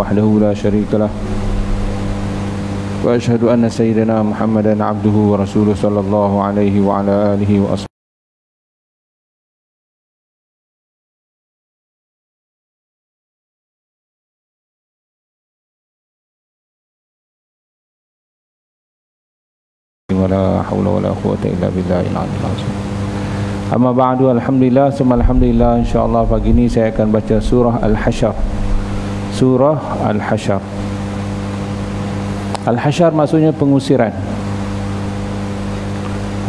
وحده لا شريك له وأشهد أن سيدنا محمدا عبده ورسوله صلى الله عليه وعلى آله وأصحابه ولا حول ولا قوة إلا بالله العلي العظيم. Amma ba'du, alhamdulillah, summa alhamdulillah. InsyaAllah pagi ini saya akan baca surah Al-Hasyr. Surah Al-Hasyr. Al-Hasyr maksudnya pengusiran,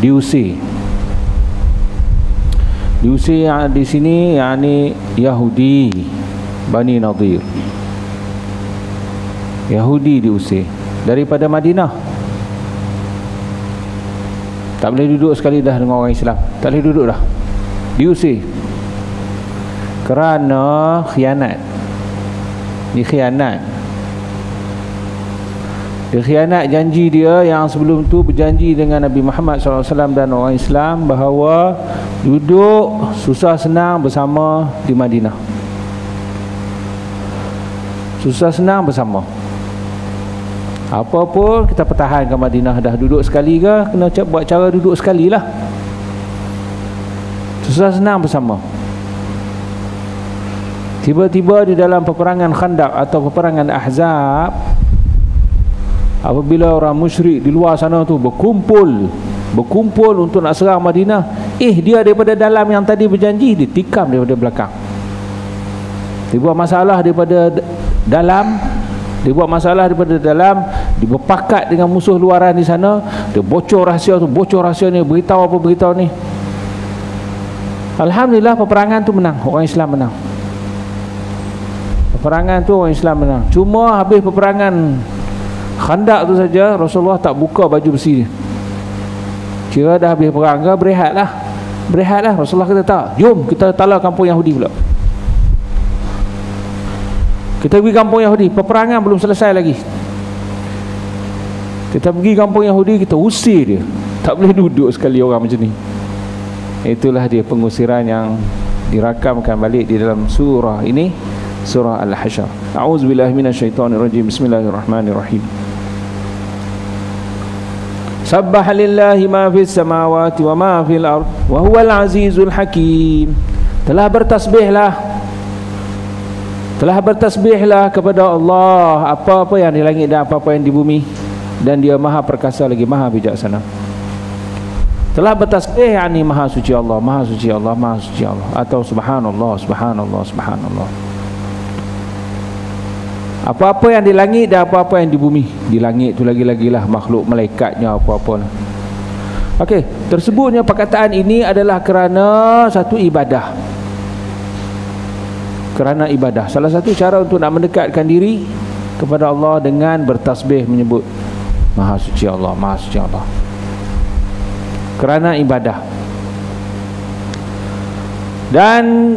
diusir. Diusir di sini yakni Yahudi Bani Nadir. Yahudi diusir daripada Madinah. Tak boleh duduk sekali dah dengan orang Islam. Tak boleh duduk dah. Diusir. Kerana khianat. Dia khianat. Dia khianat janji dia yang sebelum tu berjanji dengan Nabi Muhammad SAW dan orang Islam bahawa duduk susah senang bersama di Madinah. Susah senang bersama. Apa pun kita pertahankan Madinah. Dah duduk sekali ke, kena buat cara duduk sekali lah. Susah senang bersama. Tiba-tiba di dalam peperangan Khandaq atau peperangan Ahzab, apabila orang musyrik di luar sana tu berkumpul untuk nak serang Madinah, dia daripada dalam yang tadi berjanji, ditikam daripada belakang. Dia buat masalah daripada dalam. Dia buat masalah daripada dalam, dia berpakat dengan musuh luaran di sana, dia bocor rahsia tu, bocor rahsia ni, beritahu apa beritahu ni. Alhamdulillah peperangan tu menang, orang Islam menang. Peperangan tu orang Islam menang. Cuma habis peperangan Khandaq tu saja, Rasulullah tak buka baju besi dia. Kira dah habis perang ke, berehatlah. Rasulullah kata tak, jom kita tala kampung Yahudi pula. Kita pergi kampung Yahudi, peperangan belum selesai lagi. Kita pergi kampung Yahudi, kita usir dia. Tak boleh duduk sekali orang macam ni. Itulah dia pengusiran yang dirakamkan balik di dalam surah ini, surah Al-Hasyr. A'udzubillahi minasyaitonirrajim. Bismillahirrahmanirrahim. Sabbaha lillahi ma fis samawati wa ma fil ard wa huwal azizul hakim. Telah bertasbihlah kepada Allah apa-apa yang di langit dan apa-apa yang di bumi, dan dia maha perkasa lagi maha bijaksana. Telah bertasbih yakni maha suci Allah, maha suci Allah, maha suci Allah, atau subhanallah, subhanallah, subhanallah. Apa-apa yang di langit dan apa-apa yang di bumi. Di langit tu lagi-lagilah makhluk malaikatnya apa-apa lah. Okey, tersebutnya perkataan ini adalah kerana satu ibadah. Kerana ibadah. Salah satu cara untuk nak mendekatkan diri kepada Allah dengan bertasbih, menyebut maha suci Allah, maha suci Allah. Kerana ibadah. Dan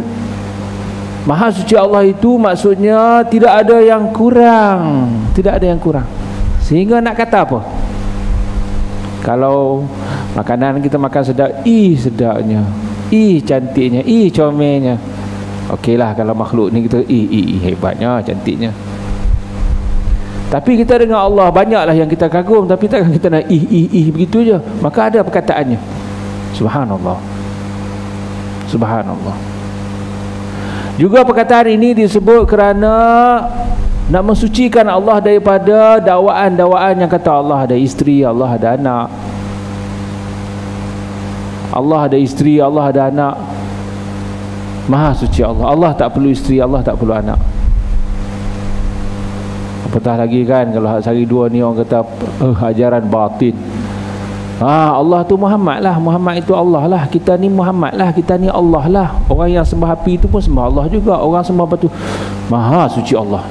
maha suci Allah itu maksudnya tidak ada yang kurang. Tidak ada yang kurang. Sehingga nak kata apa? Kalau makanan kita makan sedap, sedapnya, cantiknya, comelnya. Okeylah kalau makhluk ni kita hebatnya, cantiknya. Tapi kita dengan Allah banyaklah yang kita kagum, tapi takkan kita nak begitu je. Maka ada perkataannya. Subhanallah. Subhanallah. Juga perkataan ini disebut kerana nak mensucikan Allah daripada dakwaan-dakwaan yang kata Allah ada isteri, Allah ada anak. Allah ada isteri, Allah ada anak. Maha suci Allah. Allah tak perlu isteri, Allah tak perlu anak. Apatah lagi kan kalau sehari dua ni orang kata ajaran batin. Allah tu Muhammad lah, Muhammad itu Allah lah, kita ni Muhammad lah, kita ni Allah lah. Orang yang sembah api itu pun sembah Allah juga. Orang sembah batu. Maha suci Allah.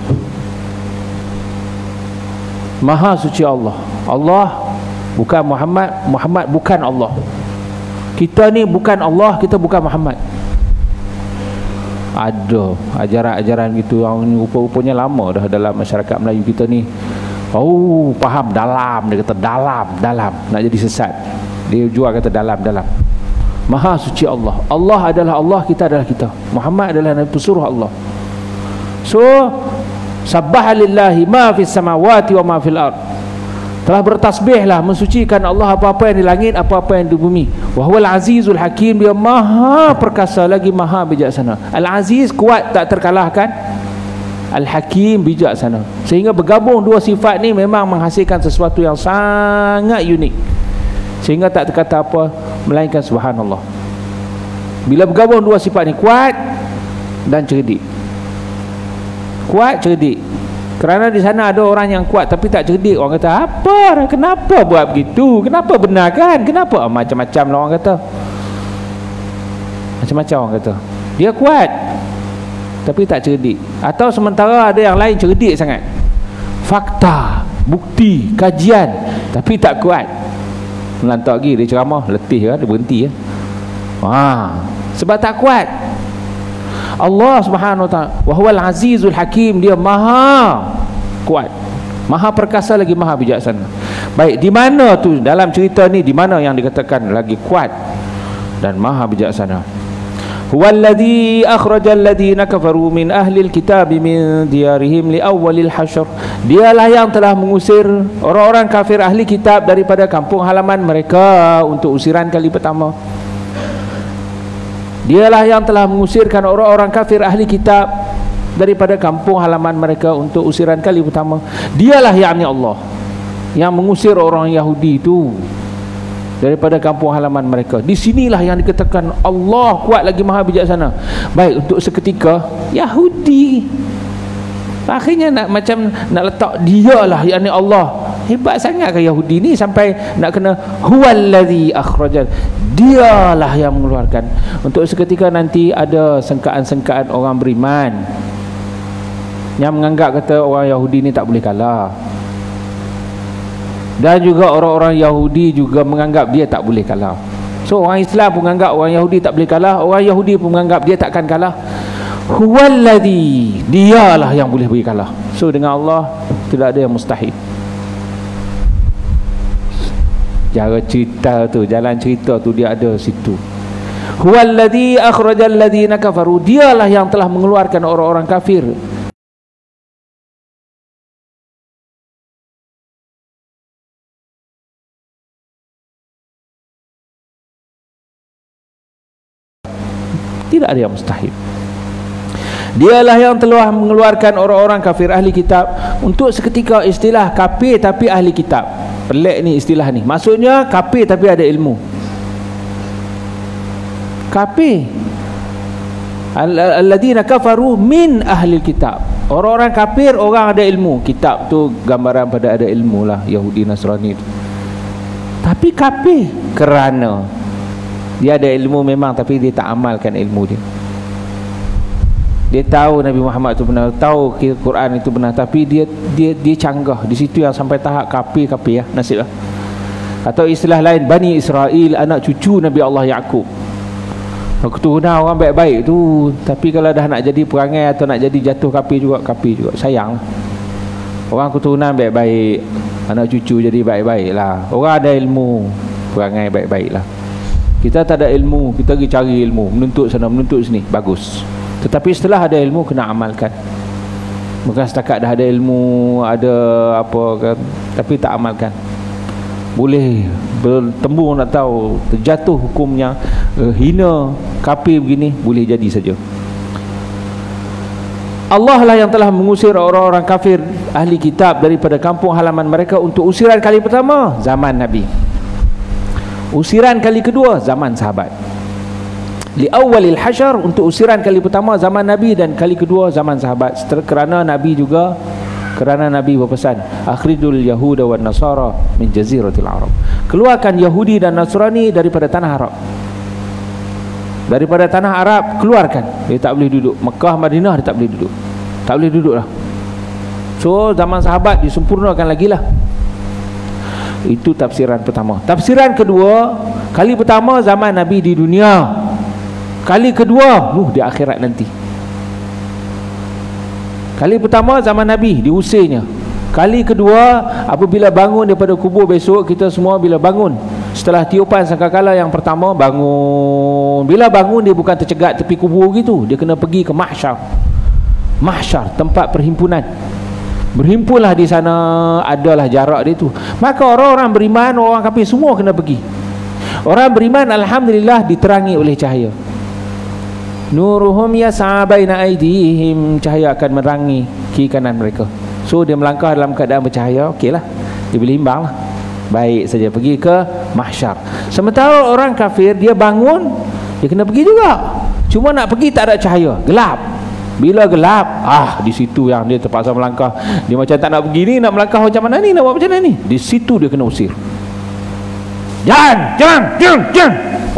Maha suci Allah. Allah bukan Muhammad, Muhammad bukan Allah. Kita ni bukan Allah, kita bukan Muhammad. Ada ajaran-ajaran gitu yang rupa-rupanya lama dah dalam masyarakat Melayu kita ni. Faham dalam, dia kata dalam, nak jadi sesat. Dia jual kata dalam. Maha suci Allah. Allah adalah Allah, kita adalah kita. Muhammad adalah Nabi pesuruh Allah. So Sabbaha lillahi ma fis samawati wa ma fil ard. Telah bertasbihlah, mensucikan Allah apa-apa yang di langit, apa-apa yang di bumi. Wa huwal azizul hakim, dia maha perkasa lagi maha bijaksana. Al-aziz, kuat tak terkalahkan. Al-hakim, bijaksana. Sehingga bergabung dua sifat ni memang menghasilkan sesuatu yang sangat unik, sehingga tak terkata apa melainkan subhanallah. Bila bergabung dua sifat ni, kuat dan cerdik. Kuat, cerdik. Kerana di sana ada orang yang kuat tapi tak cerdik. Orang kata, apa? Kenapa buat begitu? Kenapa benarkan? Kenapa? Macam-macam lah orang kata. Macam-macam orang kata. Dia kuat tapi tak cerdik. Atau sementara ada yang lain cerdik sangat. Fakta, bukti, kajian, tapi tak kuat. Melantak lagi, dia ceramah, letih kan, dia berhenti ya. Sebab tak kuat. Allah Subhanahu wa ta'ala wa huwal azizul hakim, dia maha kuat, maha perkasa lagi maha bijaksana. Baik, di mana tu dalam cerita ni, di mana yang dikatakan lagi kuat dan maha bijaksana? Huwallazi akhrajal ladzina kafaru min ahlil kitab min diyarihim li awwalil hasyr. Dialah yang telah mengusir orang-orang kafir ahli kitab daripada kampung halaman mereka untuk usiran kali pertama. Dialah yang telah mengusirkan orang-orang kafir ahli kitab daripada kampung halaman mereka untuk usiran kali pertama. Dialah yakni Allah yang mengusir orang Yahudi itu daripada kampung halaman mereka. Di sinilah yang dikatakan Allah kuat lagi maha bijaksana. Baik, untuk seketika Yahudi akhirnya nak letak dialah yakni Allah. Hebat sangat ke Yahudi ni sampai nak kena huwallazi akhrajal, dialah yang mengeluarkan. Untuk seketika nanti ada sengkaan-sengkaan orang beriman yang menganggap kata orang Yahudi ni tak boleh kalah, dan juga orang-orang Yahudi juga menganggap dia tak boleh kalah. So orang Islam pun menganggap orang Yahudi tak boleh kalah, orang Yahudi pun menganggap dia takkan kalah. Huwallazi, dialah yang boleh beri kalah. So dengan Allah tidak ada yang mustahil. Cara cerita tu, jalan cerita tu dia ada situ. Huwallazi akhrajal ladzina kafaru, dialah yang telah mengeluarkan orang-orang kafir tidak ada yang mustahil. Dialah yang telah mengeluarkan orang-orang kafir ahli kitab untuk seketika. Istilah kafir tapi ahli kitab, pelik ni istilah ni. Maksudnya kafir tapi ada ilmu. Kafir alladzina kafaru min ahli kitab, orang-orang kafir, orang ada ilmu. Kitab tu gambaran pada ada ilmu lah, Yahudi Nasrani tu. Tapi kafir kerana dia ada ilmu memang, tapi dia tak amalkan ilmu dia. Dia tahu Nabi Muhammad itu benar, tahu Quran itu benar, tapi dia canggah di situ yang sampai tahap kafir ya, nasib lah. Atau istilah lain, Bani Israel, anak cucu Nabi Allah Yaqub. Keturunan orang baik-baik tu, tapi kalau dah nak jadi perangai atau nak jadi jatuh kafir juga, sayang. Orang keturunan baik-baik, anak cucu jadi baik-baik lah. Orang ada ilmu, perangai baik-baik lah. Kita tak ada ilmu, kita pergi cari ilmu, menuntut sana menuntut sini, bagus. Tetapi setelah ada ilmu kena amalkan. Bukan setakat dah ada ilmu, ada apa kan, tapi tak amalkan. Boleh bertembung nak tahu, terjatuh hukumnya, hina, kafir begini, boleh jadi saja. Allah lah yang telah mengusir orang-orang kafir ahli kitab daripada kampung halaman mereka untuk usiran kali pertama zaman Nabi. Usiran kali kedua zaman sahabat. Li awwalil hasyar, untuk usiran kali pertama zaman Nabi dan kali kedua zaman sahabat. Kerana Nabi berpesan, akhrijul yahuda wan nasara min jaziratil arab, keluarkan Yahudi dan Nasrani daripada tanah Arab. Daripada tanah Arab keluarkan. Dia tak boleh duduk Mekah, Madinah, dia tak boleh duduk. Tak boleh duduk lah. So zaman sahabat disempurnakan lagi lah. Itu tafsiran pertama. Tafsiran kedua, kali pertama zaman Nabi di dunia, kali kedua di akhirat nanti. Kali pertama zaman Nabi diusirnya. Kali kedua apabila bangun daripada kubur besok, kita semua bila bangun setelah tiupan sangkakala yang pertama, bangun. Bila bangun dia bukan tercegat tepi kubur gitu, dia kena pergi ke mahsyar. Mahsyar, tempat perhimpunan. Berhimpunlah di sana, adalah jarak dia tu. Maka orang-orang beriman, orang kafir semua kena pergi. Orang beriman alhamdulillah diterangi oleh cahaya. Nuruhum yas'a baina aydihim, cahaya akan menerangi kiri kanan mereka. So dia melangkah dalam keadaan bercahaya, okeylah. Dia boleh imbang lah. Baik saja pergi ke mahsyar. Sementara orang kafir dia bangun, dia kena pergi juga. Cuma nak pergi tak ada cahaya, gelap. Bila gelap, di situ yang dia terpaksa melangkah. Dia macam tak nak pergi ni, nak melangkah macam mana ni, nak buat macam mana ni? Di situ dia kena usir. Jangan.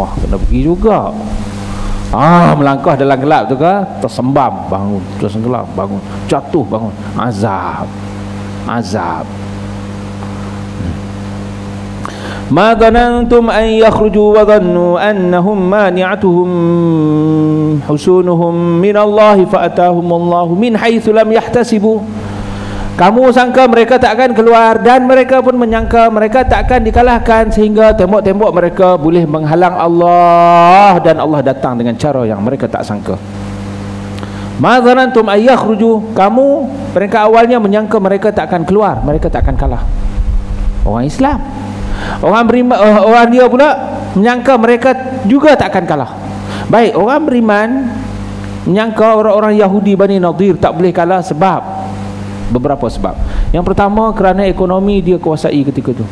Wah, kena pergi juga. Melangkah dalam gelap tu ke, tersembam, bangun, tersengelap, bangun, jatuh, bangun. Azab. Ma dhanantum an yakhruju wa dhannu annahum mani'atuhum husunuhum min Allah fa atahum Allah min haitsu lam yahtasibu. Kamu sangka mereka tak akan keluar, dan mereka pun menyangka mereka tak akan dikalahkan, sehingga tembok-tembok mereka boleh menghalang Allah, dan Allah datang dengan cara yang mereka tak sangka. Ma dhanantum an yakhruju, kamu mereka awalnya menyangka mereka tak akan keluar, mereka tak akan kalah. Orang Islam, orang beriman, orang dia pula menyangka mereka juga tak akan kalah. Baik, orang beriman menyangka orang-orang Yahudi Bani Nadir tak boleh kalah sebab beberapa sebab. Yang pertama, kerana ekonomi dia kuasai ketika tu.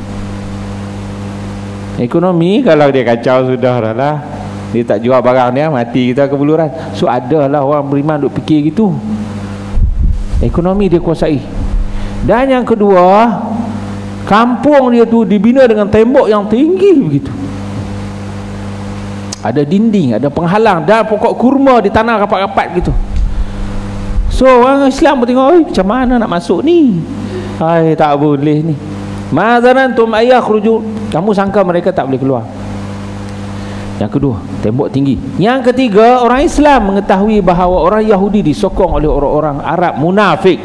Ekonomi kalau dia kacau sudah lah, dia tak jual barang dia, mati kita kebuluran. So adalah orang beriman duk fikir gitu. Ekonomi dia kuasai. Dan yang kedua, kampung dia tu dibina dengan tembok yang tinggi begitu. Ada dinding, ada penghalang, dan pokok kurma di tanah rapat-rapat gitu. So orang Islam pun tengok, macam mana nak masuk ni? Tak boleh ni. Ma dhanantum ayakhruju, kamu sangka mereka tak boleh keluar. Yang kedua, tembok tinggi. Yang ketiga, orang Islam mengetahui bahawa orang Yahudi disokong oleh orang-orang Arab munafik.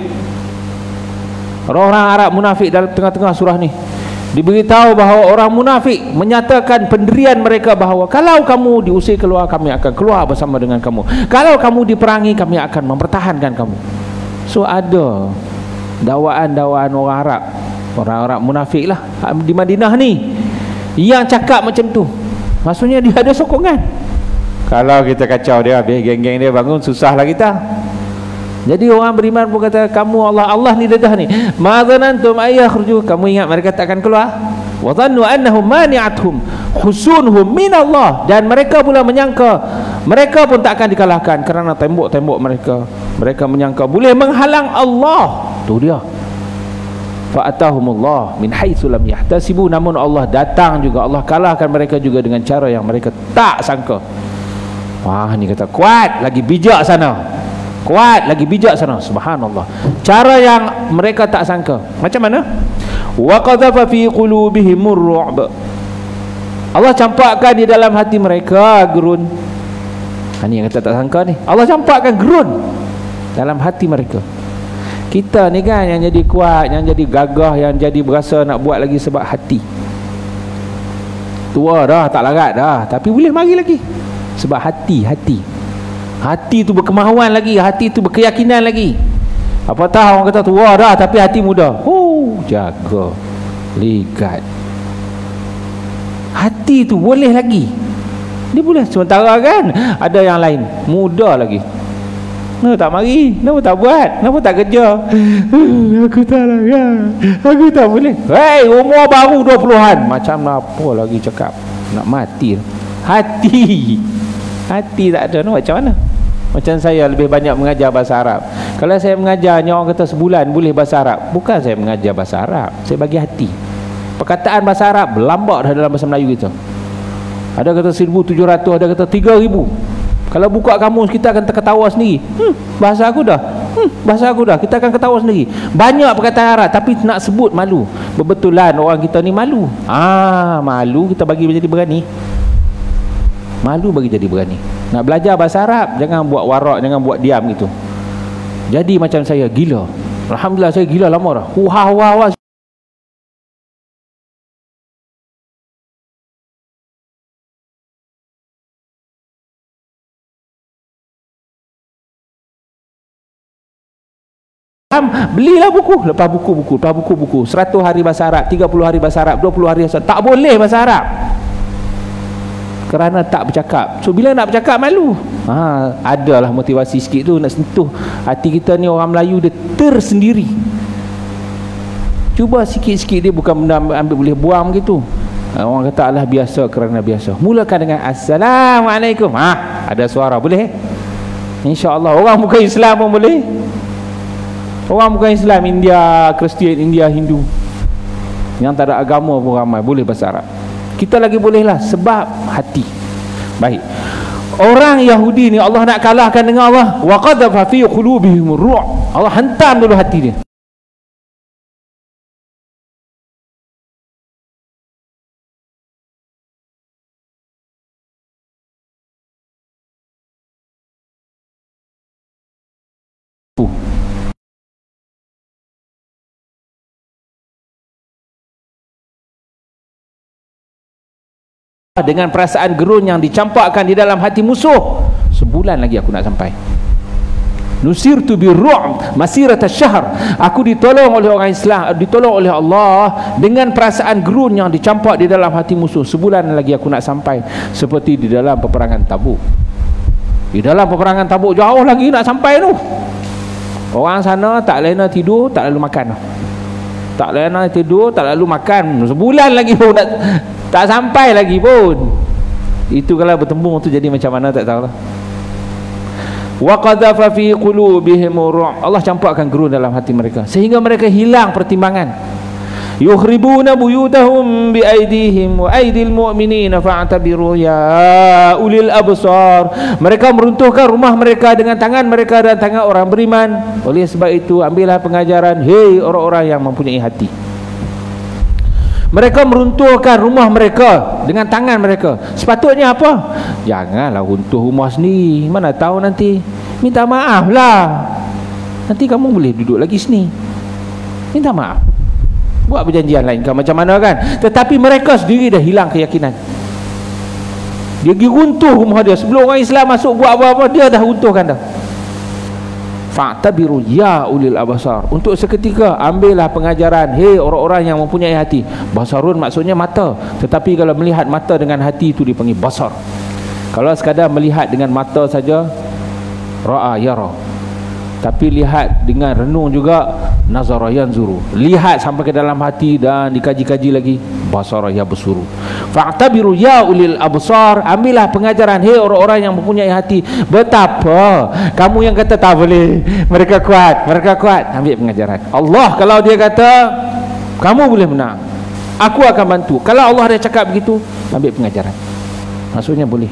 Orang-orang Arab munafik dalam tengah-tengah surah ni diberitahu bahawa orang munafik menyatakan pendirian mereka bahawa kalau kamu diusir keluar, kami akan keluar bersama dengan kamu. Kalau kamu diperangi, kami akan mempertahankan kamu. So ada dakwaan-dakwaan orang Arab, orang Arab munafik lah di Madinah ni yang cakap macam tu. Maksudnya dia ada sokongan. Kalau kita kacau dia, habis geng-geng dia bangun, susahlah kita. Jadi orang beriman pun kata, kamu Allah ni dedah ni. Ma dhanantum ayakhruju, kamu ingat mereka tak akan keluar. Wa dhannu annahum mani'atuhum husunhum min Allah, dan mereka pula menyangka mereka pun tak akan dikalahkan kerana tembok-tembok mereka menyangka boleh menghalang Allah. Tu dia. Fa atahumullah min haitsu lam yahtasibu, namun Allah datang juga, Allah kalahkan mereka juga dengan cara yang mereka tak sangka. Wah, ni kata kuat lagi bijak sana. Kuat lagi bijak sana, subhanallah. Cara yang mereka tak sangka. Macam mana? Wa qadhafa fi qulubihimur ru'b, Allah campakkan di dalam hati mereka gerun. Ini yang kita tak sangka ni. Allah campakkan gerun dalam hati mereka. Kita ni kan yang jadi kuat, yang jadi gagah, yang jadi berasa nak buat lagi sebab hati. Tua dah, tak larat dah, tapi boleh mari lagi sebab hati tu berkemahuan lagi, hati tu berkeyakinan lagi. Apatah orang kata tua dah tapi hati muda. Jaga, ligat. Hati tu boleh lagi, dia boleh. Sementara kan ada yang lain muda lagi, kenapa tak mari, kenapa tak buat, kenapa tak kerja? Aku tak lah, aku tak boleh. Umur baru 20-an, macam apa lagi cakap, nak mati. Hati tak ada, macam mana? Macam saya lebih banyak mengajar bahasa Arab. Kalau saya mengajarnya, orang kata sebulan boleh bahasa Arab, bukan saya mengajar bahasa Arab, saya bagi hati. Perkataan bahasa Arab berlambak dah dalam bahasa Melayu kita. Ada kata 1,700, ada kata 3,000. Kalau buka kamus, kita akan terketawa sendiri. Bahasa aku dah, kita akan ketawa sendiri. Banyak perkataan Arab tapi nak sebut malu. Bebetulan orang kita ni malu. Malu kita bagi jadi berani. Malu bagi jadi berani. Nak belajar bahasa Arab, jangan buat warak, jangan buat diam gitu. Jadi macam saya, gila. Alhamdulillah saya gila lama dah. Huah. belilah buku, lepas buku 100 hari bahasa Arab, 30 hari bahasa Arab, 20 hari bahasa Arab. Tak boleh bahasa Arab kerana tak bercakap. So bila nak bercakap malu. Adalah motivasi sikit tu nak sentuh hati kita ni. Orang Melayu dia tersendiri. Cuba sikit-sikit, dia bukan benda ambil boleh buang gitu. Orang kata Allah biasa kerana biasa. Mulakan dengan Assalamualaikum. Ada suara, boleh? InsyaAllah. Orang bukan Islam pun boleh. Orang bukan Islam, India, Kristian, India, Hindu, yang tak ada agama pun ramai boleh bahasa Arab. Kita lagi bolehlah sebab hati. Baik. Orang Yahudi ni Allah nak kalahkan dengan Allah. Wa qadhafa fi qulubihim ar-ru'b. Allah hantam dulu hati dia. Dengan perasaan gerun yang dicampakkan di dalam hati musuh. Sebulan lagi aku nak sampai. Nusirtu birru'b masirata syahr. Aku ditolong oleh orang Islam, ditolong oleh Allah dengan perasaan gerun yang dicampak di dalam hati musuh. Sebulan lagi aku nak sampai. Seperti di dalam peperangan Tabuk. Di dalam peperangan Tabuk jauh lagi nak sampai tu. Orang sana tak lena tidur, tak lalu makan. Tak lena tidur, tak lalu makan. Sebulan lagi pun tak sampai lagi pun. Itu kalau bertembung tu jadi macam mana tak tahulah. Wa qadhafa fi qulubihim ru'b. Allah campakkan gerun dalam hati mereka sehingga mereka hilang pertimbangan. Yukhribuna buyutahum bi aydihim wa aydil mu'minina fa'tabiru ya ulil absar. Mereka meruntuhkan rumah mereka dengan tangan mereka dan tangan orang beriman. Oleh sebab itu ambillah pengajaran, hei orang-orang yang mempunyai hati. Mereka meruntuhkan rumah mereka dengan tangan mereka. Sepatutnya apa? Janganlah runtuh rumah sendiri. Mana tahu nanti minta maaf lah. Nanti kamu boleh duduk lagi sini. Minta maaf. Buat perjanjian lain kan macam mana kan. Tetapi mereka sendiri dah hilang keyakinan. Dia pergi runtuh rumah dia. Sebelum orang Islam masuk buat apa-apa, dia dah runtuhkan dah. Fa'tabiru ya ulil absar. Untuk seketika ambillah pengajaran, hei orang-orang yang mempunyai hati. Basarun maksudnya mata. Tetapi kalau melihat mata dengan hati itu dipanggil basar. Kalau sekadar melihat dengan mata saja, ra'a yara. Tapi lihat dengan renung juga, nazara yanzuru. Lihat sampai ke dalam hati dan dikaji-kaji lagi, basara yabsuru. Fa'tabiru ya ulil absar. Ambillah pengajaran, hei orang-orang yang mempunyai hati. Betapa kamu yang kata tak boleh, mereka kuat, mereka kuat. Ambil pengajaran. Allah kalau dia kata kamu boleh menang, aku akan bantu. Kalau Allah dia cakap begitu, ambil pengajaran. Maksudnya boleh.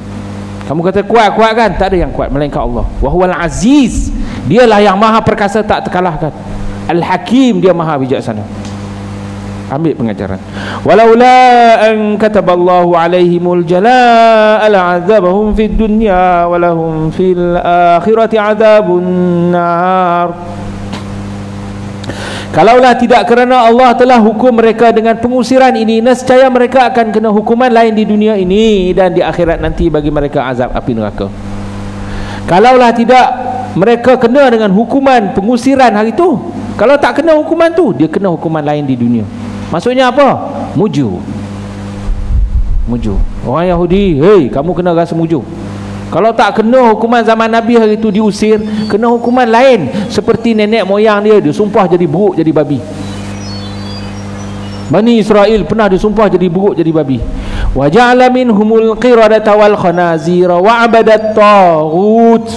Kamu kata kuat-kuat kan? Tak ada yang kuat melainkan Allah. Wa huwal aziz. Dialah yang maha perkasa, tak terkalahkan. Al-Hakim, dia maha bijaksana. Ambil pengajaran. Walaula an kataballahu alaihimul jalaa la'adzabahum fid dunya walahum fil akhirati adzabun nar. Kalaulah tidak kerana Allah telah hukum mereka dengan pengusiran ini, nescaya mereka akan kena hukuman lain di dunia ini dan di akhirat nanti bagi mereka azab api neraka. Kalaulah tidak mereka kena dengan hukuman pengusiran hari itu, kalau tak kena hukuman tu, dia kena hukuman lain di dunia. Maksudnya apa? Muju. Orang Yahudi, hei kamu kena rasa muju. Kalau tak kena hukuman zaman Nabi hari itu diusir, kena hukuman lain. Seperti nenek moyang dia disumpah jadi buruk jadi babi. Bani Israel pernah disumpah jadi buruk jadi babi. Wa ja'ala minhumul qiradata wal khanazira wa 'abadat taghut.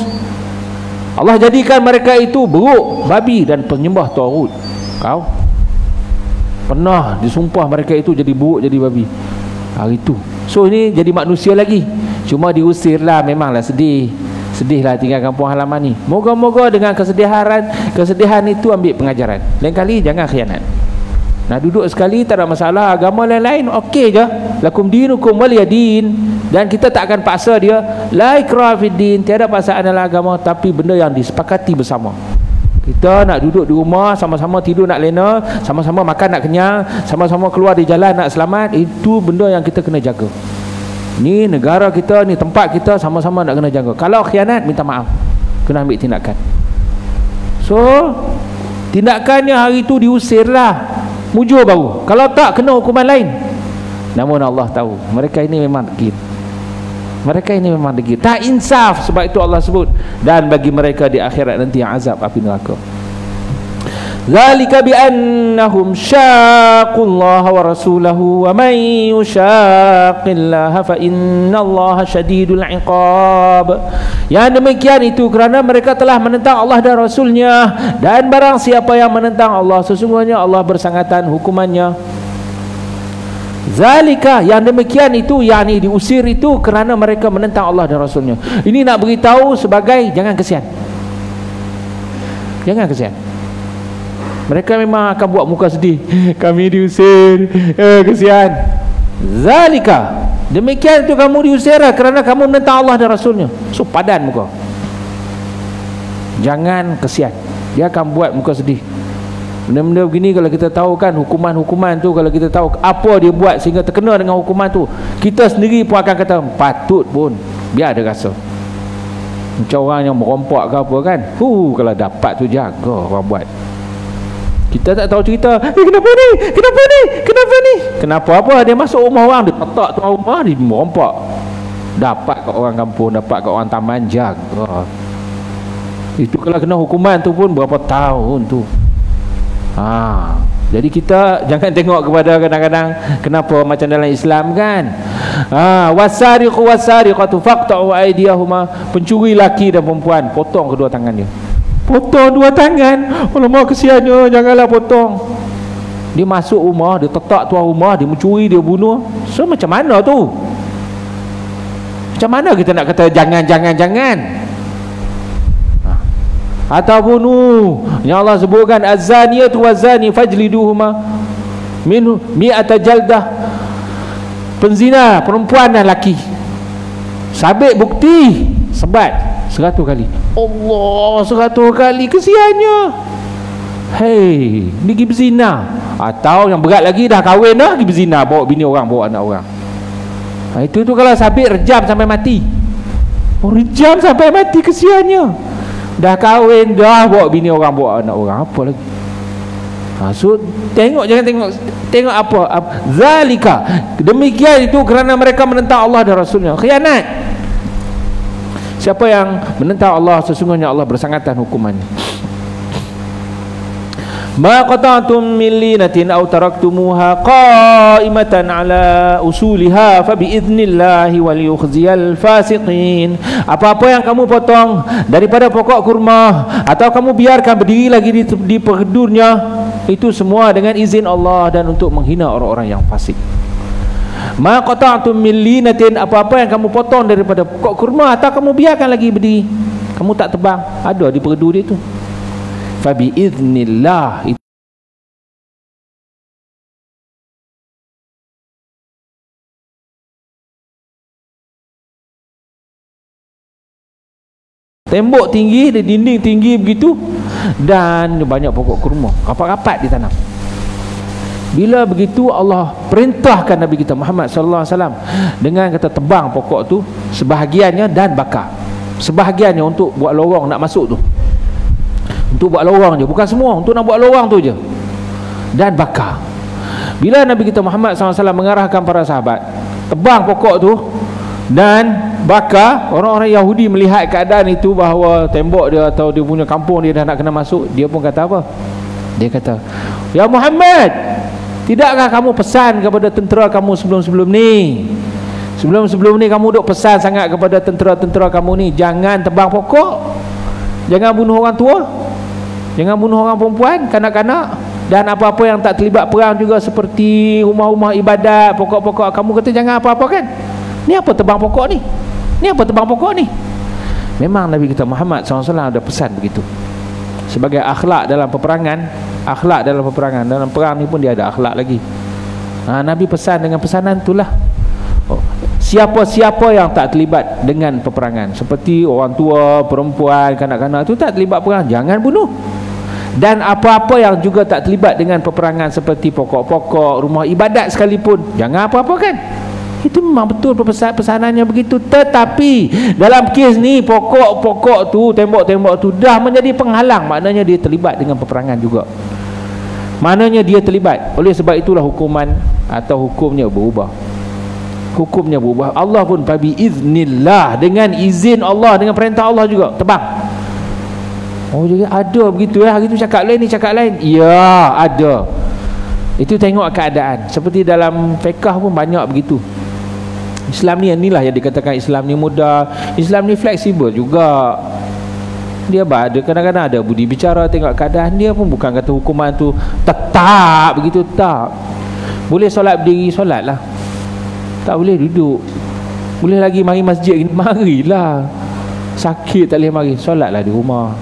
Allah jadikan mereka itu buruk, babi dan penyembah taghut. Kau pernah disumpah mereka itu jadi buruk jadi babi hari itu. So ini jadi manusia lagi, cuma diusirlah. Memanglah sedihlah tinggal kampung halaman ni. Moga-moga dengan kesedihan itu ambil pengajaran. Lain kali jangan khianat. Nak duduk sekali tak ada masalah. Agama lain-lain okey je. Lakum dinukum waliyadin. Dan kita tak akan paksa dia. La ikraha fid din. Tiada paksaan dalam agama, tapi benda yang disepakati bersama. Kita nak duduk di rumah, sama-sama tidur nak lena, sama-sama makan nak kenyang, sama-sama keluar di jalan nak selamat. Itu benda yang kita kena jaga. Ni negara kita, ni tempat kita, sama-sama nak kena jaga. Kalau khianat, minta maaf, kena ambil tindakan. So tindakannya hari itu diusirlah, mujur baru, kalau tak kena hukuman lain. Namun Allah tahu mereka ini memang degil, mereka ini memang degil, tak insaf. Sebab itu Allah sebut, dan bagi mereka di akhirat nanti azab api neraka. Zalika bi annahum syaqullaha wa rasulahu wa man yushaqillaha fa innallaha syadidul iqab. Yang demikian itu kerana mereka telah menentang Allah dan Rasulnya, dan barang siapa yang menentang Allah, sesungguhnya Allah bersangatan hukumannya. Zalika, yang demikian itu, yakni diusir itu kerana mereka menentang Allah dan Rasulnya. Ini nak beritahu sebagai jangan kesian, jangan kesian. Mereka memang akan buat muka sedih, kami diusir, kesian. Zalika, demikian itu kamu diusir kerana kamu menentang Allah dan Rasulnya. So padan muka, jangan kesian. Dia akan buat muka sedih. Benda-benda begini kalau kita tahu kan, hukuman-hukuman tu, kalau kita tahu apa dia buat sehingga terkena dengan hukuman tu, kita sendiri pun akan kata patut pun, biar ada rasa. Macam orang yang merompak ke apa kan, kalau dapat tu jaga orang buat. Kita tak tahu cerita, kenapa ni, kenapa ni, kenapa ni, kenapa apa, dia masuk rumah orang, dia petak tuan rumah, dia merompak. Dapat kat orang kampung, dapat kat orang taman, jaga. Itu kalau kena hukuman tu pun berapa tahun tu. Jadi kita jangan tengok kepada kadang-kadang kenapa macam dalam Islam kan, wasariqu wasariqatu faqta'u aydiyahuma, pencuri laki dan perempuan potong kedua tangannya. Potong dua tangan, alamak kesiannya, janganlah potong. Dia masuk rumah, dia tetak tuan rumah, dia mencuri, dia bunuh. So macam mana tu? Macam mana kita nak kata jangan. Ataupun yang Allah sebutkan az-zaniyatu waz-zani fajliduhuma min mi'ata jaldah, penzina perempuan dan laki, sabit bukti sebat 100 kali. Allah, 100 kali, kesiannya. Hei, ni pergi berzina. Atau yang berat lagi, dah kahwin dah pergi berzina, bawa bini orang, bawa anak orang. Itu tu kalau sabit rejam sampai mati. Rejam sampai mati, kesiannya. Dah kahwin dah, bawa bini orang, bawa anak orang, apa lagi? So tengok, jangan tengok apa. Zalika, demikian itu kerana mereka menentang Allah dan Rasulnya. Khianat. Siapa yang menentang Allah, sesungguhnya Allah bersangatan hukumannya. Ma qata'tum min linatin aw taraktumuha qa'imatan ala usuliha fa bi idnillahi wal yukhziyal fasiqin. Apa-apa yang kamu potong daripada pokok kurma atau kamu biarkan berdiri lagi di perdurnya, itu semua dengan izin Allah dan untuk menghina orang-orang yang fasik. Ma qata'tum min linatin, apa-apa yang kamu potong daripada pokok kurma atau kamu biarkan lagi berdiri, kamu tak tebang, ada di perdu dia tu, fa bi idznillah. Tembok tinggi, dinding tinggi begitu, dan banyak pokok kurma rapat-rapat ditanam. Bila begitu Allah perintahkan Nabi kita Muhammad sallallahu alaihi wasallam dengan kata tebang pokok tu sebahagiannya dan bakar. Sebahagiannya untuk buat lorong nak masuk tu, untuk buat lorong je, bukan semua, untuk nak buat lorong tu je, dan bakar. Bila Nabi kita Muhammad sallallahu alaihi wasallam mengarahkan para sahabat tebang pokok tu dan bakar, orang-orang Yahudi melihat keadaan itu, bahawa tembok dia atau dia punya kampung dia dah nak kena masuk, dia pun kata apa? Dia kata, ya Muhammad, tidakkah kamu pesan kepada tentera kamu sebelum-sebelum ni? Sebelum-sebelum ni kamu duk pesan sangat kepada tentera-tentera kamu ni, jangan tebang pokok, jangan bunuh orang tua, jangan bunuh orang perempuan, kanak-kanak, dan apa-apa yang tak terlibat perang juga, seperti rumah-rumah ibadat, pokok-pokok. Kamu kata jangan apa-apa kan? Ni apa tebang pokok ni? Ni apa tebang pokok ni? Memang Nabi kita Muhammad SAW ada pesan begitu, sebagai akhlak dalam peperangan. Akhlak dalam peperangan, dalam perang ni pun dia ada akhlak lagi. Nabi pesan dengan pesanan itulah, siapa-siapa yang tak terlibat dengan peperangan, seperti orang tua, perempuan, kanak-kanak, itu tak terlibat perang, jangan bunuh. Dan apa-apa yang juga tak terlibat dengan peperangan, seperti pokok-pokok, rumah ibadat sekalipun, jangan apa-apa kan? Itu memang betul pesanannya begitu. Tetapi dalam kes ni pokok-pokok tu, tembok-tembok tu dah menjadi penghalang. Maknanya dia terlibat dengan peperangan juga. Maknanya dia terlibat. Oleh sebab itulah hukuman atau hukumnya berubah. Hukumnya berubah. Allah pun fabi iznillah, dengan izin Allah, dengan perintah Allah juga tebang. Oh, jadi ada begitu ya. Hari tu cakap lain, ni cakap lain. Ya, ada. Itu tengok keadaan. Seperti dalam fiqh pun banyak begitu. Islam ni, inilah yang dikatakan Islam ni mudah. Islam ni fleksibel juga. Dia ada kadang-kadang ada budi bicara, tengok keadaan. Dia pun bukan kata hukuman tu tetap begitu, tak. Boleh solat berdiri, solat lah. Tak boleh duduk. Boleh lagi mari masjid, marilah. Sakit tak boleh mari, solatlah di rumah.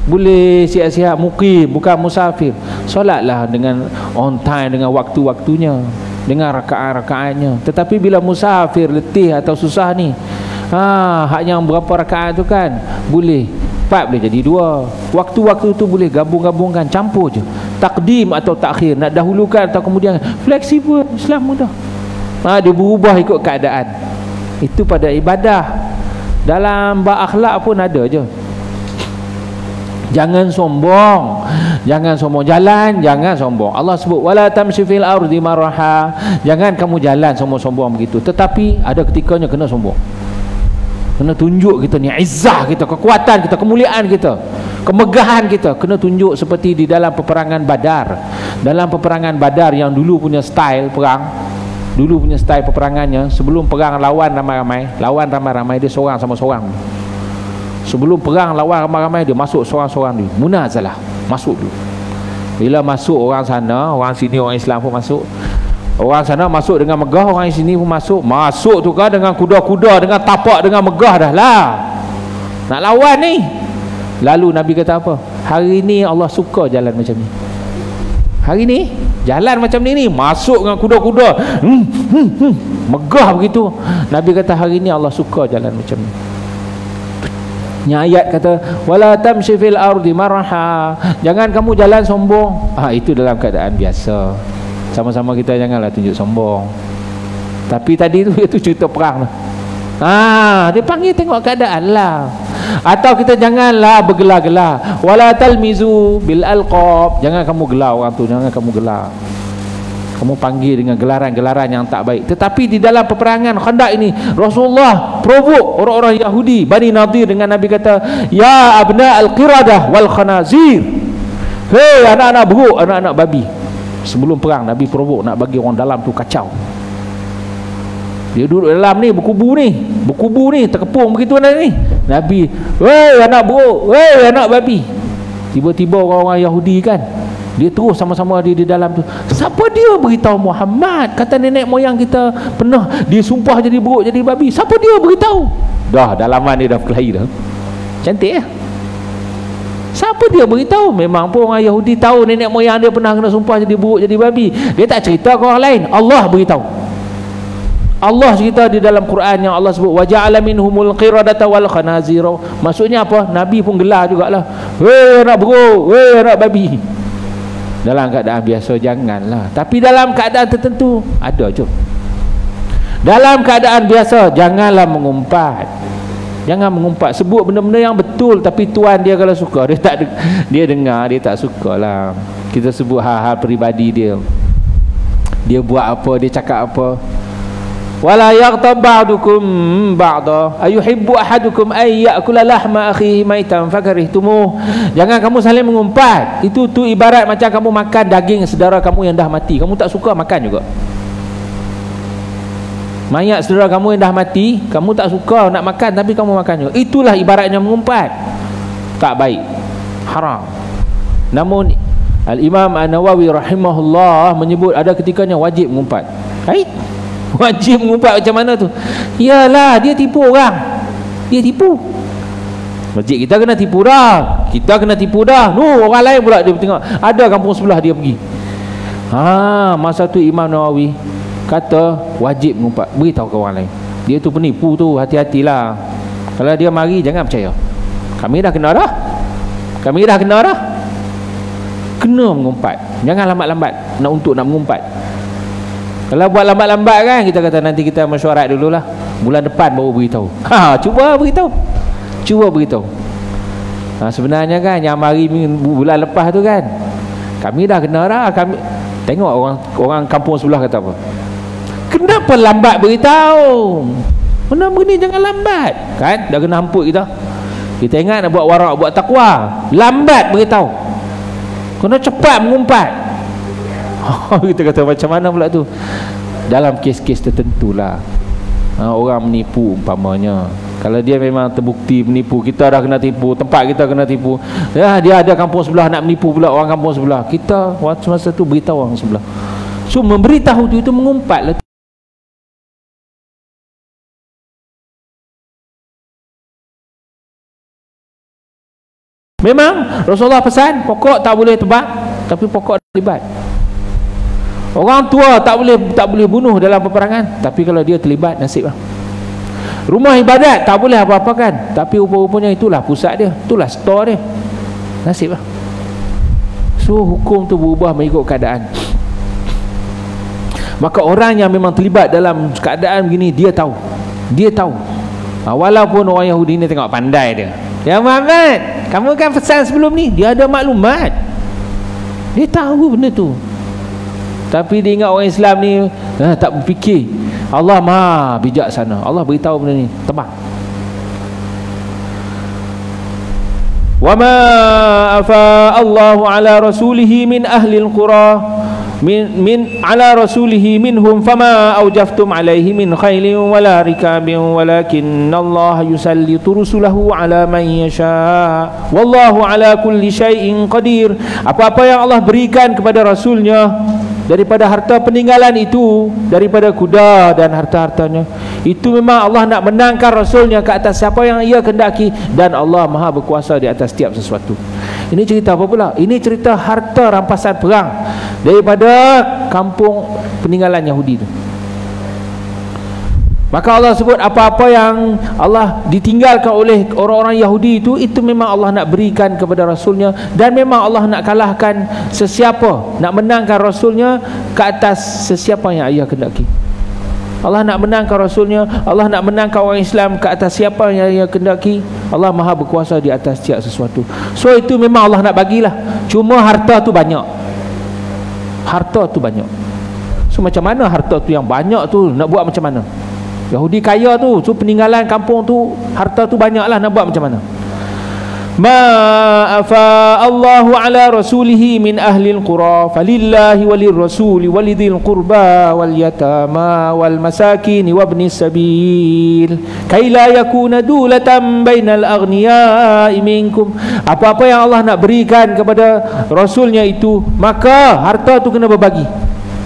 Boleh siap-siap mukim, bukan musafir, solatlah dengan on time, dengan waktu-waktunya, dengan rakaat-rakaatnya. Tetapi bila musafir, letih atau susah ni, hak yang berapa rakaat tu kan boleh 4 boleh jadi 2. Waktu-waktu tu boleh gabung-gabungkan, campur je. Takdim atau takhir, nak dahulukan atau kemudian. Fleksibel, Islam mudah. Dia berubah ikut keadaan. Itu pada ibadah. Dalam berakhlak pun ada je. Jangan sombong. Jangan sombong. Jalan, jangan sombong. Allah sebut wala tamshi fil ardi maraha. Jangan kamu jalan sombong-sombong begitu. Tetapi ada ketikanya kena sombong. Kena tunjuk kita ni izzah kita, kekuatan kita, kemuliaan kita, kemegahan kita. Kena tunjuk seperti di dalam peperangan Badar. Dalam peperangan Badar yang dulu punya style perang, dulu punya style peperangannya, sebelum perang lawan ramai-ramai, dia seorang sama seorang. Sebelum perang lawan ramai-ramai, dia masuk seorang-seorang dulu. Munazalah, masuk dulu. Bila masuk orang sana, orang sini, orang Islam pun masuk. Orang sana masuk dengan megah, orang sini pun masuk. Masuk tu kan dengan kuda-kuda, dengan tapak, dengan megah dah lah. Nak lawan ni. Lalu Nabi kata apa? Hari ni Allah suka jalan macam ni. Hari ni jalan macam ni, masuk dengan kuda-kuda, megah begitu. Nabi kata hari ni Allah suka jalan macam ni. Ayat kata wala tamshi fil ardi maraha. Jangan kamu jalan sombong. Itu dalam keadaan biasa. Sama-sama kita janganlah tunjuk sombong. Tapi tadi tu itu cerita perang lah. Dia panggil tengok keadaan lah. Atau kita janganlah bergelar-gelar. Wala talmizu bil alqab. Jangan kamu gelar orang tu, jangan kamu gelar. Kamu panggil dengan gelaran-gelaran yang tak baik. Tetapi di dalam peperangan Khandaq ini, Rasulullah provok orang-orang Yahudi, Bani Nadir, dengan Nabi kata, ya abna al-qiradah wal khanazir. Hei anak-anak buruk, anak-anak babi. Sebelum perang Nabi provok nak bagi orang dalam tu kacau. Dia duduk dalam ni, berkubu ni, terkepung begitu ni. Nabi, hei anak buruk, hei anak babi. Tiba-tiba orang-orang Yahudi kan, dia terus sama-sama dia di dalam tu. Siapa dia beritahu Muhammad kata nenek moyang kita pernah dia sumpah jadi buruk, jadi babi? Siapa dia beritahu? Dah dalaman dia dah berkelahi dah. Cantik ya? Siapa dia beritahu? Memang pun orang Yahudi tahu nenek moyang dia pernah kena sumpah jadi buruk, jadi babi. Dia tak cerita ke orang lain. Allah beritahu. Allah cerita di dalam Quran yang Allah sebut waja'ala minhumul qiradata wal khanazira. Maksudnya apa? Nabi pun gelar jugalah. Hei anak buruk, hei anak babi. Dalam keadaan biasa janganlah. Tapi dalam keadaan tertentu ada je. Dalam keadaan biasa janganlah mengumpat. Jangan mengumpat. Sebut benda-benda yang betul. Tapi tuan dia kalau suka, dia dengar, dia tak sukalah. Kita sebut hal-hal peribadi dia. Dia buat apa, dia cakap apa. Wala yaghtab ba'dukum ba'da ayuhibbu ahadukum ay ya'kula lahma akhihi maitan fakarihtumuh. Jangan kamu saling mengumpat. Itu ibarat macam kamu makan daging saudara kamu yang dah mati. Kamu tak suka makan juga. Mayat saudara kamu yang dah mati, kamu tak suka nak makan tapi kamu makan juga. Itulah ibaratnya mengumpat. Tak baik. Haram. Namun Al-Imam An-Nawawi rahimahullah menyebut ada ketikanya wajib mengumpat. Baik. Wajib mengumpat macam mana tu? Yalah, dia tipu orang. Dia tipu. Masjid kita kena tipu dah. Kita kena tipu dah. Orang lain pula dia tengok. Ada kampung sebelah dia pergi. Masa tu Imam Nawawi kata wajib mengumpat. Beritahu ke orang lain. Dia tu penipu tu, hati-hatilah. Kalau dia mari jangan percaya. Kami dah kena dah. Kena mengumpat. Jangan lambat-lambat nak mengumpat. Kalau buat lambat-lambat kan, kita kata nanti kita mesyuarat dululah, bulan depan baru beritahu. Cuba beritahu. Sebenarnya kan yang hari bulan lepas tu kan, kami dah kena dah. Kami tengok orang kampung sebelah kata apa, kenapa lambat beritahu? Benda begini jangan lambat kan, dah kena hamput kita. Kita ingat nak buat warak, buat takwa, lambat beritahu, kena cepat mengumpat. Kita kata macam mana pula tu? Dalam kes-kes tertentulah orang menipu umpamanya. Kalau dia memang terbukti menipu, kita dah kena tipu, tempat kita kena tipu, dia ada kampung sebelah nak menipu pula orang kampung sebelah, kita waktu masa tu beritahu orang sebelah. So memberitahu tu, itu mengumpat lah. Memang Rasulullah pesan pokok tak boleh tebak, tapi pokok terlibat. Orang tua tak boleh bunuh dalam peperangan, tapi kalau dia terlibat, nasib lah. Rumah ibadat tak boleh apa-apa kan, tapi rupa-rupanya itulah pusat dia, itulah store dia, nasib lah. So hukum tu berubah mengikut keadaan. Maka orang yang memang terlibat dalam keadaan begini, dia tahu. Walaupun orang Yahudi ni tengok pandai dia, ya Muhammad, kamu kan pesan sebelum ni, dia ada maklumat, dia tahu benda tu. Tapi dia ingat orang Islam ni tak berfikir. Allah maha bijaksana, Allah beritahu benda ni, tebak. Wa ma afa Allahu ala rasulihi min ahli al-qura min ala rasulihi minhum fama awjaftum alaihi min khailin wala rikabin walakin Allah yusallitu rusulahu ala man yasha wallahu ala kulli syai'in qadir. Apa-apa yang Allah berikan kepada rasulnya daripada harta peninggalan itu, daripada kuda dan harta-hartanya, itu memang Allah nak menangkan rasulnya ke atas siapa yang ia kehendaki, dan Allah maha berkuasa di atas setiap sesuatu. Ini cerita apa pula? Ini cerita harta rampasan perang daripada kampung peninggalan Yahudi itu. Maka Allah sebut apa-apa yang Allah ditinggalkan oleh orang-orang Yahudi itu memang Allah nak berikan kepada rasulnya, dan memang Allah nak kalahkan sesiapa, nak menangkan rasulnya ke atas sesiapa yang ia kehendaki. Allah nak menangkan rasulnya, Allah nak menangkan orang Islam ke atas siapa yang ia kehendaki. Allah maha berkuasa di atas setiap sesuatu. So itu memang Allah nak bagilah, cuma harta tu banyak. So macam mana harta tu yang banyak tu nak buat macam mana? Yahudi kaya tu, so peninggalan kampung tu, harta tu banyak lah, nak buat macam mana? Ma afa Allahu ala rasulihi min ahli al-qura falillahi walir rasuli walidil qurba wal yatama wal masakin wabnis sabil kai la yakuna dulatan bainal aghniya'i minkum. Apa-apa yang Allah nak berikan kepada rasulnya itu, maka harta tu kena berbagi.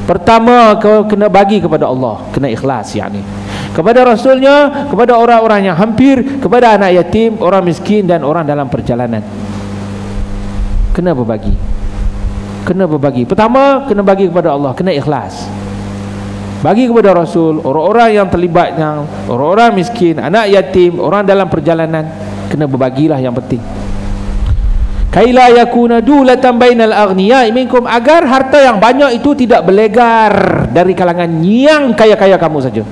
Pertama kena bagi kepada Allah, kena ikhlas, yakni kepada rasulnya, kepada orang-orang yang hampir, kepada anak yatim, orang miskin dan orang dalam perjalanan. Kena berbagi. Pertama kena bagi kepada Allah, kena ikhlas. Bagi kepada rasul, orang-orang yang terlibat, yang orang-orang miskin, anak yatim, orang dalam perjalanan, kena berbagilah yang penting. Kaila yakuna dulatan bainal aghniya'i minkum, agar harta yang banyak itu tidak berlegar dari kalangan yang kaya-kaya kamu saja.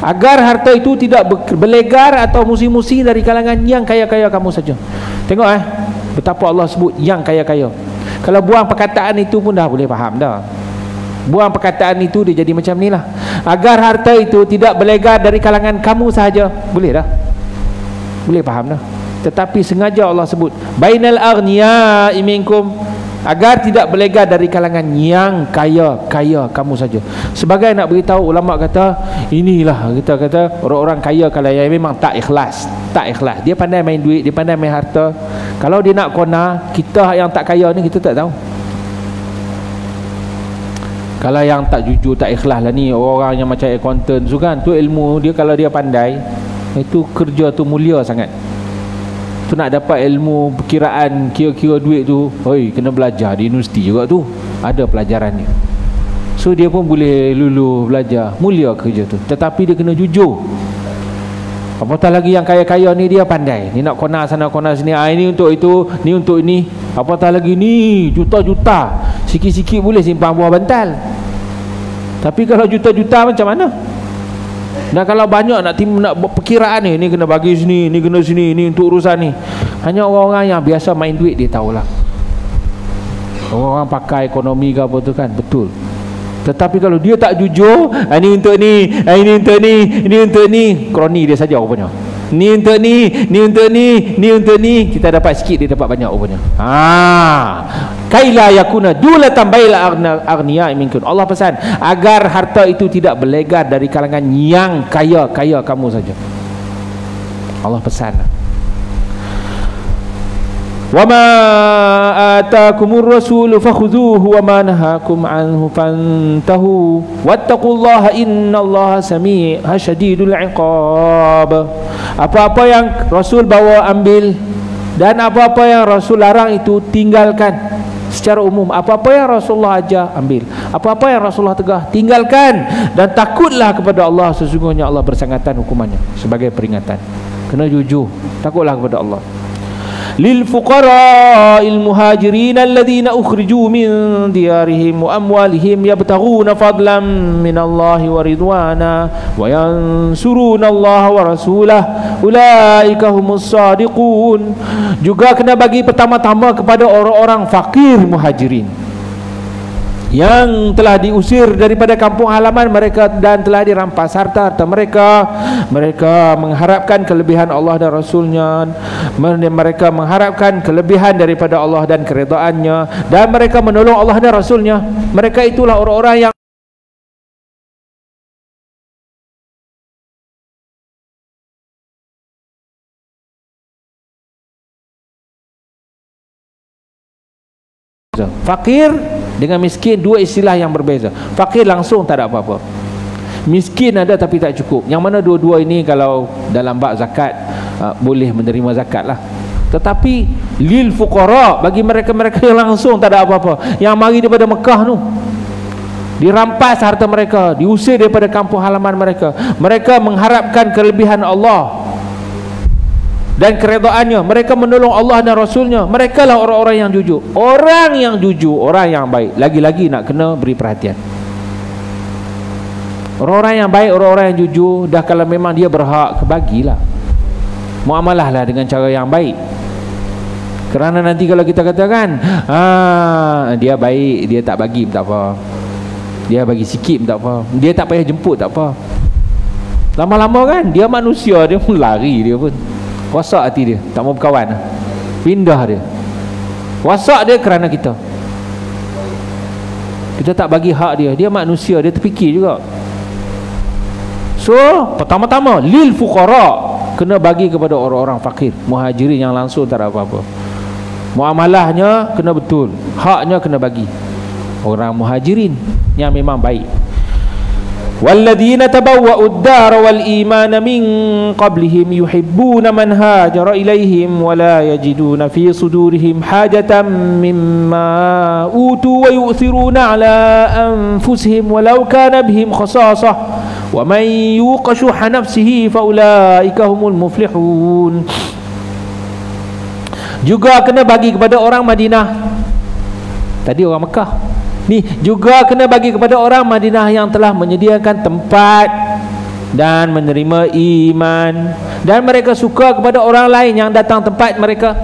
Agar harta itu tidak berlegar atau musi-musi dari kalangan yang kaya-kaya kamu saja. Tengok betapa Allah sebut yang kaya-kaya. Kalau buang perkataan itu pun dah boleh faham dah. Buang perkataan itu dia jadi macam ni lah. Agar harta itu tidak berlegar dari kalangan kamu sahaja, boleh dah, boleh faham dah. Tetapi sengaja Allah sebut bainal aghniya'i minkum, agar tidak berlegar dari kalangan yang kaya kamu saja. Sebagai nak beritahu, ulama kata inilah, kita kata orang-orang kaya kalau yang memang tak ikhlas, dia pandai main duit, dia pandai main harta. Kalau dia nak kona, kita yang tak kaya ni kita tak tahu. Kalau yang tak jujur, tak ikhlas lah ni, orang yang macam accountant tu kan, tu ilmu dia, kalau dia pandai, itu kerja tu mulia sangat. Tu nak dapat ilmu perkiraan, kira-kira duit tu, kena belajar di universiti juga tu, ada pelajaran dia. So dia pun boleh lulu belajar, mulia kerja tu. Tetapi dia kena jujur. Apatah lagi yang kaya-kaya ni, dia pandai, ni nak kona sana kona sini, ini untuk itu, ni untuk ini. Apatah lagi ni juta-juta, sikit-sikit boleh simpan buah bantal. Tapi kalau juta-juta macam mana? Dan kalau banyak nak buat perkiraan ni kena bagi sini, ni kena sini, ni untuk urusan ni. Hanya orang-orang yang biasa main duit dia tahulah. Orang pakai ekonomi ke apa tu kan, betul. Tetapi kalau dia tak jujur, ini untuk ni, ini untuk ni, ini untuk ni, kroni dia saja rupanya. Ni untuk ni, ni untuk ni, ni untuk ni, kita dapat sikit, dia dapat banyak rupanya. Kaila yakuna dulatan baila aghniya minkum. Allah pesan agar harta itu tidak berlegar dari kalangan yang kaya kamu saja. Allah pesan. Wa ma ataakumur rasulu fakhudhuhu wa ma nahakum anhu fantahu wattaqullaha innallaha sami'un syadidul iqab. Apa-apa yang Rasul bawa ambil, dan apa-apa yang Rasul larang itu tinggalkan. Secara umum, apa-apa yang Rasulullah ajar ambil, apa-apa yang Rasulullah tegah tinggalkan, dan takutlah kepada Allah, sesungguhnya Allah bersangatan hukumannya. Sebagai peringatan, kena jujur, takutlah kepada Allah. Lil fuqara'il muhajirin alladhina ukhriju min diyarihim wa amwalihim yabtaghuna fadlan minallahi wa ridwana wa yansuruna Allah wa rasulah ulaika humus sadiqun. Juga kena bagi pertama-tama kepada orang-orang fakir muhajirin yang telah diusir daripada kampung halaman mereka dan telah dirampas harta-harta mereka. Mereka mengharapkan kelebihan Allah dan Rasulnya, mereka mengharapkan kelebihan daripada Allah dan keredaannya, dan mereka menolong Allah dan Rasulnya. Mereka itulah orang-orang yang fakir dengan miskin, dua istilah yang berbeza. Fakir langsung tak ada apa-apa, miskin ada tapi tak cukup. Yang mana dua-dua ini kalau dalam bab zakat boleh menerima zakat lah. Tetapi lil fuqara, bagi mereka-mereka yang langsung tak ada apa-apa, yang mari daripada Mekah tu, dirampas harta mereka, diusir daripada kampung halaman mereka. Mereka mengharapkan kelebihan Allah dan keredaannya, mereka menolong Allah dan Rasulnya. Mereka lah orang-orang yang jujur. Orang yang jujur, orang yang baik, lagi-lagi nak kena beri perhatian. Orang-orang yang baik, orang-orang yang jujur, dah kalau memang dia berhak, bagilah, muamalah lah dengan cara yang baik. Kerana nanti kalau kita katakan dia baik, dia tak bagi tak apa, dia bagi sikit tak apa, dia tak payah jemput tak apa, lama-lama kan dia manusia, dia pun lari, dia pun rosak hati dia, tak mau berkawan, pindah dia, rosak dia kerana kita tak bagi hak dia. Dia manusia, dia terfikir juga. So pertama-tama lil fuqara, kena bagi kepada orang-orang fakir muhajirin yang langsung tak ada apa-apa. Muamalahnya kena betul, haknya kena bagi orang muhajirin yang memang baik. وَالَّذِينَ تَبَوَّأُوا الدَّارَ وَالْإِيمَانَ مِنْ قَبْلِهِمْ يُحِبُّونَ مَنْ هَاجَرَ إِلَيْهِمْ وَلَا يَجِدُونَ فِي صُدُورِهِمْ حَاجَةً مِّمَّا أُوتُوا وَيُؤْثِرُونَ عَلَى أَنفُسِهِمْ وَلَوْ كَانَ بِهِمْ خَصَاصَةٌ وَمَنْ يُوقَ شُحَّ نَفْسِهِ فَأُولَئِكَ هُمُ الْمُفْلِحُونَ. Juga kena bagi kepada orang Madinah. Tadi orang Mekah, ni juga kena bagi kepada orang Madinah yang telah menyediakan tempat dan menerima iman, dan mereka suka kepada orang lain yang datang tempat mereka,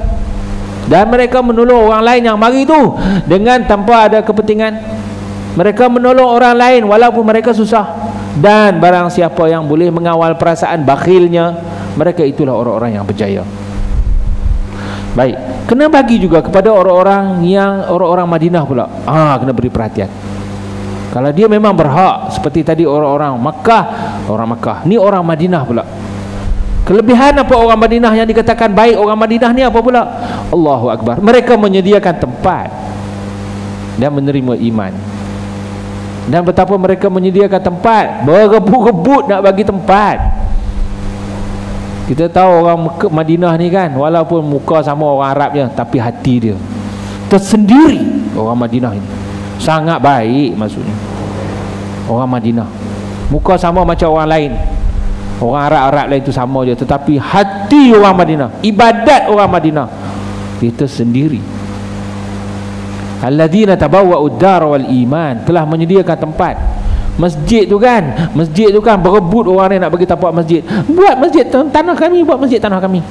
dan mereka menolong orang lain yang mari tu dengan tanpa ada kepentingan. Mereka menolong orang lain walaupun mereka susah, dan barang siapa yang boleh mengawal perasaan bakhilnya, mereka itulah orang-orang yang berjaya. Baik, kena bagi juga kepada orang-orang yang orang-orang Madinah pula. Kena beri perhatian. Kalau dia memang berhak, seperti tadi orang-orang Makkah, orang Makkah, ni orang Madinah pula. Kelebihan apa orang Madinah yang dikatakan baik orang Madinah ni apa pula? Allahu Akbar. Mereka menyediakan tempat dan menerima iman. Dan betapa mereka menyediakan tempat, berebut-rebut nak bagi tempat. Kita tahu orang Madinah ni kan, walaupun muka sama orang Arab je, tapi hati dia tersendiri. Orang Madinah ini sangat baik, maksudnya orang Madinah, muka sama macam orang lain, orang Arab-Arab lain tu sama je, tetapi hati orang Madinah, ibadat orang Madinah, dia tersendiri. Alladzina tabawwa'ud dar wal iman, telah menyediakan tempat. Masjid tu kan berebut orang ni nak bagi tapak masjid. Buat masjid tanah kami, buat masjid tanah kami.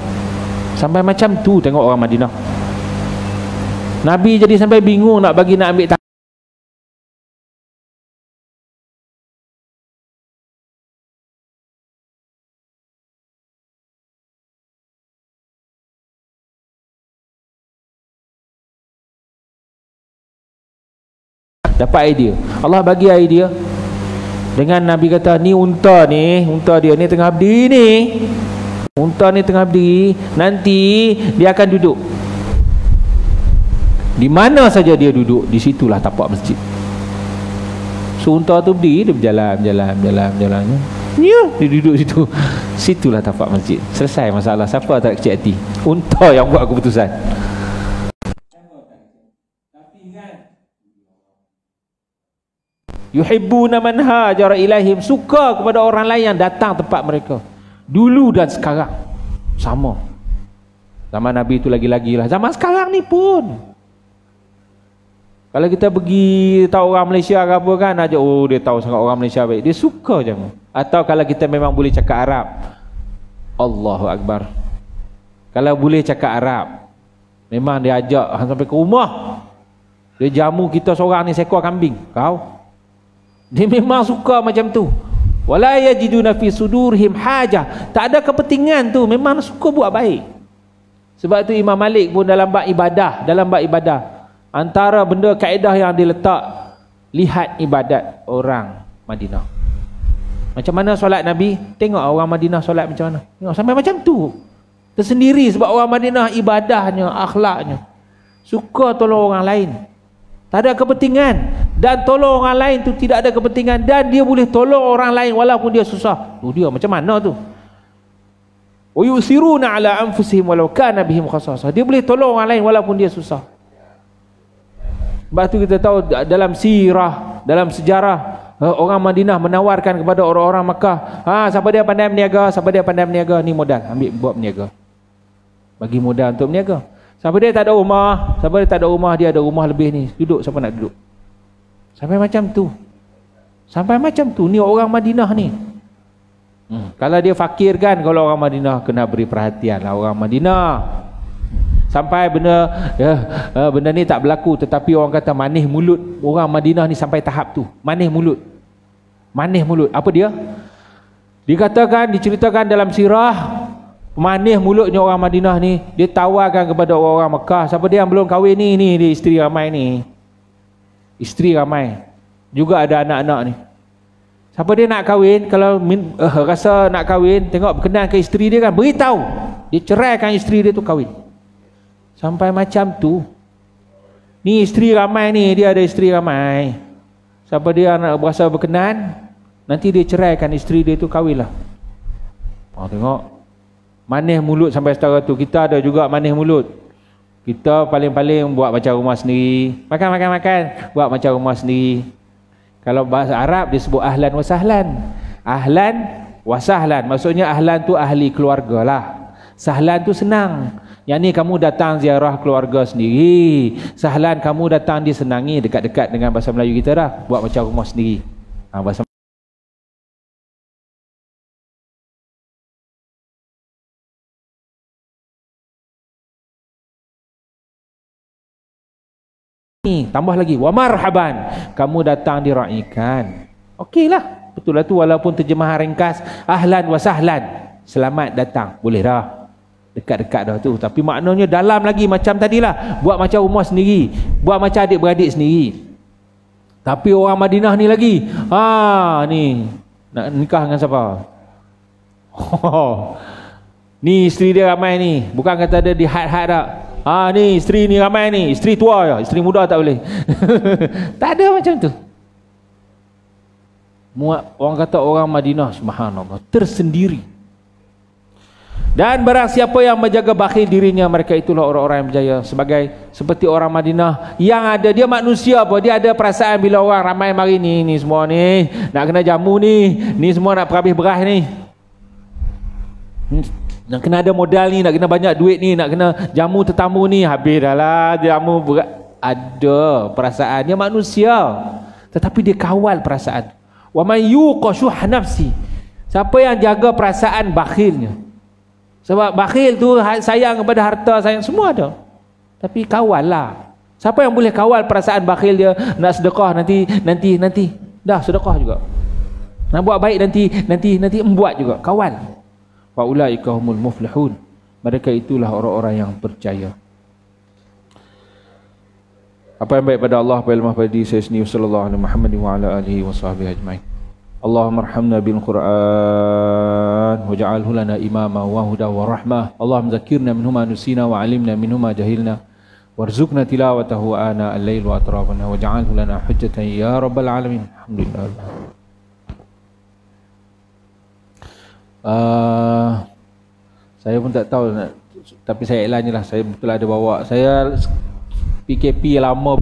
Sampai macam tu tengok orang Madinah. Nabi jadi sampai bingung nak ambil tanah. Dapat idea. Allah bagi idea. Dengan Nabi kata, ni unta dia ni tengah berdiri ni. Unta ni tengah berdiri, nanti dia akan duduk. Di mana saja dia duduk, di situlah tapak masjid. So unta tu berdiri, dia berjalan. Ya, dia duduk situ. Situlah tapak masjid. Selesai masalah. Siapa tak kecil hati? Unta yang buat keputusan. Yuhibbuna man hajara ilaihim, suka kepada orang lain yang datang tempat mereka. Dulu dan sekarang sama. Zaman Nabi itu lagi-lagi lah. Zaman sekarang ni pun, kalau kita pergi tahu orang Malaysia ke apa kan, aja dia tahu sangat orang Malaysia baik, dia suka je. Atau kalau kita memang boleh cakap Arab, Allahu Akbar. Kalau boleh cakap Arab, memang dia ajak sampai ke rumah, dia jamu kita seorang ni seekor kambing. Dia memang suka macam tu. Wala yajiduna fi sudurihim hajah, tak ada kepentingan tu, memang suka buat baik. Sebab tu Imam Malik pun dalam bab ibadah, antara benda kaedah yang diletak, lihat ibadat orang Madinah. Macam mana solat Nabi, tengok orang Madinah solat macam mana. Tengok sampai macam tu. Tersendiri sebab orang Madinah ibadahnya, akhlaknya, suka tolong orang lain. Tak ada kepentingan. Dan tolong orang lain tu tidak ada kepentingan, dan dia boleh tolong orang lain walaupun dia susah. Tu dia macam mana tu? Wa yusiruna ala anfusihim walau kana bihim khassasah. Dia boleh tolong orang lain walaupun dia susah. Sebab tu kita tahu dalam sirah, dalam sejarah, orang Madinah menawarkan kepada orang-orang Makkah, siapa dia pandai berniaga, ni modal, ambil buat berniaga. Bagi modal untuk berniaga. Siapa dia tak ada rumah, dia ada rumah lebih ni, duduk, siapa nak duduk. Sampai macam tu ni orang Madinah ni. Kalau dia fakir kan, kalau orang Madinah kena beri perhatian lah orang Madinah. Sampai benda ni tak berlaku, tetapi orang kata manis mulut orang Madinah ni sampai tahap tu. Manis mulut. Apa dia? Dikatakan, diceritakan dalam sirah, manis mulutnya orang Madinah ni, dia tawarkan kepada orang-orang Mekah, siapa dia yang belum kahwin ni dia isteri ramai ni. Isteri ramai. Juga ada anak-anak ni. Siapa dia nak kahwin, kalau rasa nak kahwin, tengok berkenan ke isteri dia kan, beritahu. Dia ceraikan isteri dia tu kahwin. Sampai macam tu. Ni isteri ramai ni, dia ada isteri ramai. Siapa dia nak berasa berkenan, nanti dia ceraikan isteri dia tu kahwin lah. Tengok. Manis mulut sampai setara tu. Kita ada juga manis mulut. Kita paling-paling buat macam rumah sendiri. Makan. Buat macam rumah sendiri. Kalau bahasa Arab disebut ahlan wa sahlan. Ahlan wa sahlan. Maksudnya ahlan tu ahli keluarga lah. Sahlan tu senang. Yang ni kamu datang ziarah keluarga sendiri. Sahlan kamu datang disenangi, dekat-dekat dengan bahasa Melayu kita dah. Buat macam rumah sendiri. Bahasa tambah lagi, wa marhaban, kamu datang diraikan. Okeylah, betul lah tu, walaupun terjemahan ringkas ahlan wa sahlan, selamat datang, boleh dah, dekat-dekat dah tu. Tapi maknanya dalam lagi macam tadilah, buat macam rumah sendiri, buat macam adik-beradik sendiri. Tapi orang Madinah ni lagi, ni nak nikah dengan siapa? Ni isteri dia ramai ni, bukan kata dia di had-had tak. Ni isteri ni ramai ni, isteri tua ya, isteri muda tak boleh. Tak ada macam tu. Orang kata orang Madinah, subhanallah, tersendiri. Dan barang siapa yang menjaga bakhil dirinya, mereka itulah orang-orang yang berjaya. Seperti orang Madinah yang ada, dia manusia apa, dia ada perasaan bila orang ramai mari ni semua ni nak kena jamu ni semua nak perhabis beras ni. Nak kena ada modal ni, nak kena banyak duit ni, nak kena jamu tetamu ni, habis dah lah jamu berat. Ada perasaan, dia manusia, tetapi dia kawal perasaan. Wa man yuqa syuh nafsi. Siapa yang jaga perasaan bakhilnya. Sebab bakhil tu sayang kepada harta, sayang semua ada. Tapi kawal lah. Siapa yang boleh kawal perasaan bakhil dia, nak sedekah nanti. Dah sedekah juga. Nak buat baik nanti buat juga. Kawal. Wa ulaika humul muflihun. Mereka itulah orang-orang yang percaya. Apa yang baik pada Allah, apa yang lemah pada diri saya sendiri. Sallallahu alaihi Muhammad wa ala alihi wa sahbihi ajma'in. Allahumma arhamna bil Qur'an waj'alhu lana imama wa huda wa rahmah. Allahumma zakirna minhu ma nusina wa 'alimna minhu ma jahilna warzuqna tilawatahu ana al-lail wa atrafana waj'alhu lana hujjatan ya rabbal alamin. Alhamdulillah. Saya pun tak tahu, tapi saya iklan je lah. Saya betul ada bawa. Saya PKP lama